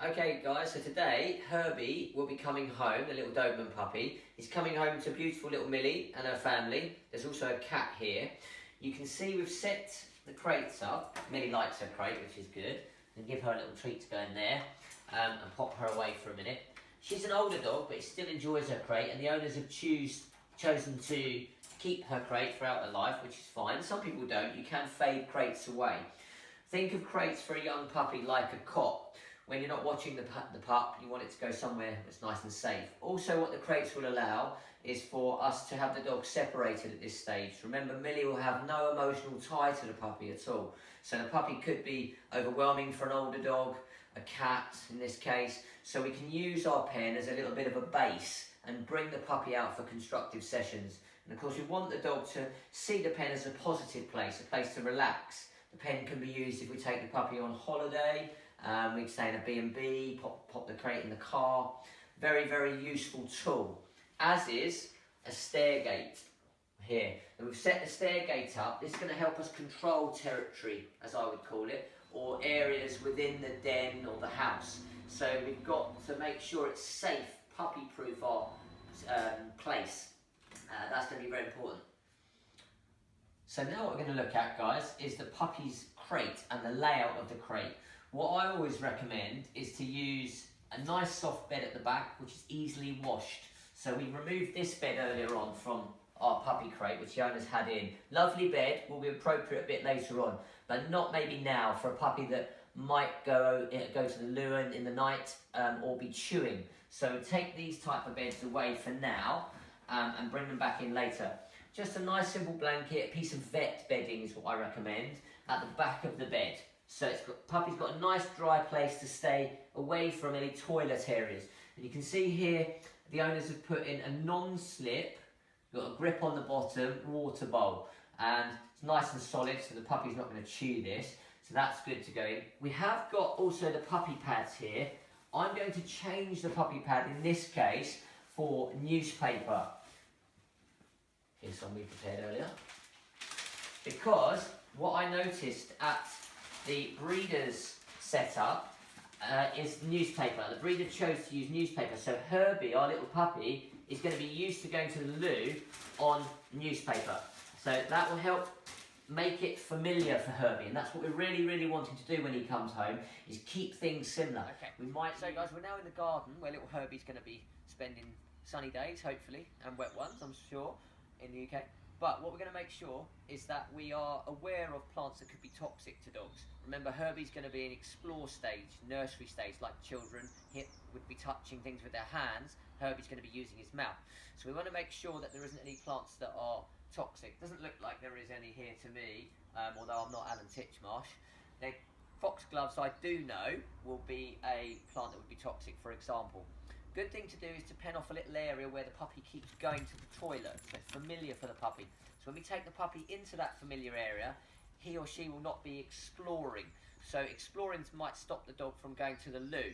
Okay guys, so today Herbie will be coming home, the little Doberman puppy. He's coming home to beautiful little Millie and her family. There's also a cat here. You can see we've set the crates up. Millie likes her crate, which is good. And give her a little treat to go in there and pop her away for a minute. She's an older dog, but she still enjoys her crate, and the owners have chosen to keep her crate throughout her life, which is fine. Some people don't. You can fade crates away. Think of crates for a young puppy like a cot. When you're not watching the pup, you want it to go somewhere that's nice and safe. Also, what the crates will allow is for us to have the dog separated at this stage. Remember, Millie will have no emotional tie to the puppy at all. So the puppy could be overwhelming for an older dog, a cat in this case. So we can use our pen as a little bit of a base and bring the puppy out for constructive sessions. And of course, we want the dog to see the pen as a positive place, a place to relax. The pen can be used if we take the puppy on holiday. We can stay in a B&B, pop the crate in the car. Very, very useful tool. As is a stairgate here. And we've set the stairgate up. This is going to help us control territory, as I would call it, or areas within the den or the house. So we've got to make sure it's safe, puppy-proof our place. That's going to be very important. So now what we're going to look at, guys, is the puppy's crate and the layout of the crate. What I always recommend is to use a nice soft bed at the back, which is easily washed. So we removed this bed earlier on from our puppy crate, which the owners had in. Lovely bed, will be appropriate a bit later on, but not maybe now for a puppy that might go to the loo in the night or be chewing. So take these type of beds away for now and bring them back in later. Just a nice simple blanket, a piece of vet bedding is what I recommend at the back of the bed. So puppy's got a nice dry place to stay away from any toilet areas. And you can see here the owners have put in a non-slip, got a grip on the bottom, water bowl. And it's nice and solid, so the puppy's not going to chew this. So that's good to go in. We have got also the puppy pads here. I'm going to change the puppy pad in this case for newspaper. Here's some we prepared earlier. Because what I noticed at the breeder's setup is newspaper. The breeder chose to use newspaper, so Herbie, our little puppy, is going to be used to going to the loo on newspaper. So that will help make it familiar for Herbie, and that's what we're really, really wanting to do when he comes home, is keep things similar. Okay. So guys, we're now in the garden where little Herbie's going to be spending sunny days, hopefully, and wet ones, I'm sure, in the UK. But what we're going to make sure is that we are aware of plants that could be toxic to dogs. Remember, Herbie's going to be in explore stage, nursery stage, like children would be touching things with their hands. Herbie's going to be using his mouth. So we want to make sure that there isn't any plants that are toxic. Doesn't look like there is any here to me, although I'm not Alan Titchmarsh. Now, foxgloves, I do know, will be a plant that would be toxic, for example. Good thing to do is to pen off a little area where the puppy keeps going to the toilet, so it's familiar for the puppy. So when we take the puppy into that familiar area, he or she will not be exploring. So exploring might stop the dog from going to the loo.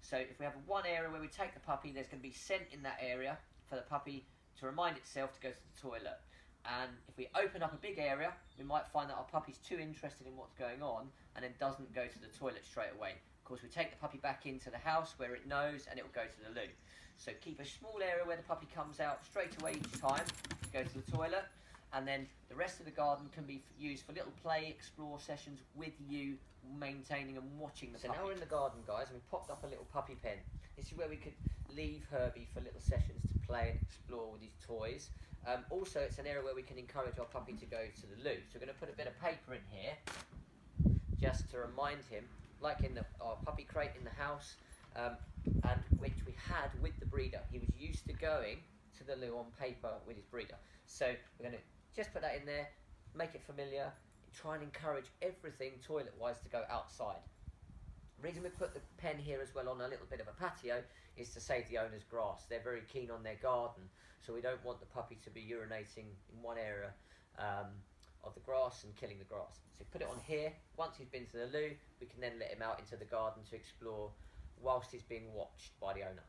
So if we have one area where we take the puppy, there's going to be scent in that area for the puppy to remind itself to go to the toilet. And if we open up a big area, we might find that our puppy's too interested in what's going on and then doesn't go to the toilet straight away. Of course, we take the puppy back into the house where it knows, and it will go to the loo. So keep a small area where the puppy comes out straight away each time to go to the toilet, and then the rest of the garden can be used for little play, explore sessions with you, maintaining and watching the puppy. So now we're in the garden, guys, and we've popped up a little puppy pen. This is where we could leave Herbie for little sessions to play and explore with his toys. Also, it's an area where we can encourage our puppy to go to the loo. So we're going to put a bit of paper in here, just to remind him, like in our puppy crate in the house, and which we had with the breeder. He was used to going to the loo on paper with his breeder. So we're going to just put that in there, make it familiar, try and encourage everything toilet-wise to go outside. The reason we put the pen here as well on a little bit of a patio is to save the owner's grass. They're very keen on their garden, so we don't want the puppy to be urinating in one area of the grass and killing the grass. So put it on here. Once he's been to the loo, we can then let him out into the garden to explore whilst he's being watched by the owner.